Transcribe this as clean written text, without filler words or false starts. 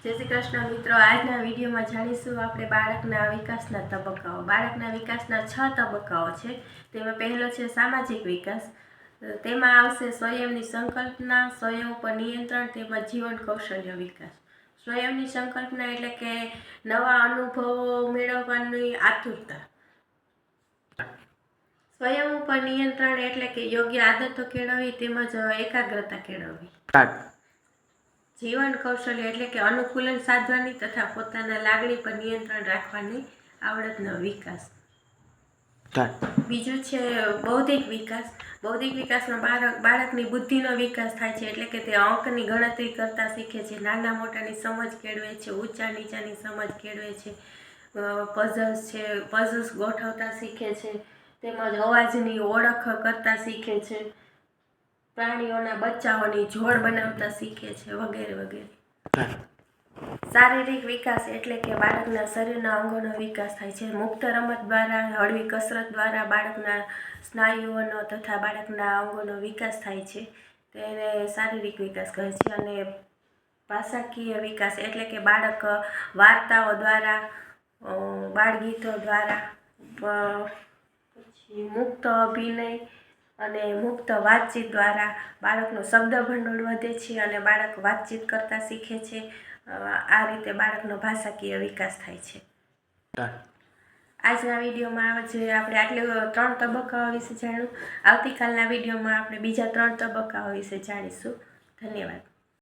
जय श्री कृष्ण मित्रों। आजना विडियो में जाणीशुं आपणे बाळकना विकासना तबक्काओ। बाळकना विकासना 6 तबक्काओ छे। तेमां पहेलो छे सामाजिक विकास। तेमां आवशे स्वयंनी संकल्पना, स्वयं पर नियंत्रण तेमज जीवन कौशल्य विकास। स्वयंनी संकल्पना एटले के नवा अनुभवो मेळववानी आतुरता। स्वयं पर नियंत्रण एटले के योग्य आदतो केळववी तेमज एकाग्रता केळववी। जीवन कौशल्य एटले के अनुकूलन साधवानी तथा पोताना लागणी पर नियंत्रण राखवानी आवडतनो विकास। बीजू छे बौद्धिक विकास। बौद्धिक विकास में बाळकनी बुद्धिनो विकास थाय छे एटले के ते अंकनी गणतरी करता शीखे छे, नाना मोटानी समझ केळवे छे, ऊंचा नीचानी समझ केळवे छे, पजल्स गोठवता शीखे छे, तेमज अवाजनी ओळख करता शीखे छे, प्राणीओना बच्चाओनी जोड़ बनावता शीखे छे वगैरे वगैरे। शारीरिक विकास एटले के बाळकना शरीરના अंगोनो विकास थाय छे। मुक्त रमत द्वारा, हळवी कसरत द्वारा बाळकना स्नायुओनो तथा बाळकना अंगोनो विकास थाय छे, तेने शारीरिक विकास कहे छे। अने भाषाकीय विकास एटले के बाळक वार्ताओ द्वारा, बाळगीतो द्वारा, मुक्त अभिनय अने मुक्त वातचीत द्वारा बाळकनो शब्द भंडोळ वधे छे अने बाळक वातचीत करता शीखे छे। आ रीते बाळकनो भाषाकीय विकास थाय छे। आजना विडियो में आपणे आटले 3 तबक्काओ विषे जाण्युं। आवतीकालना विडियो में आपणे बीजा 3 तबक्काओ विषे जाणीशुं। धन्यवाद।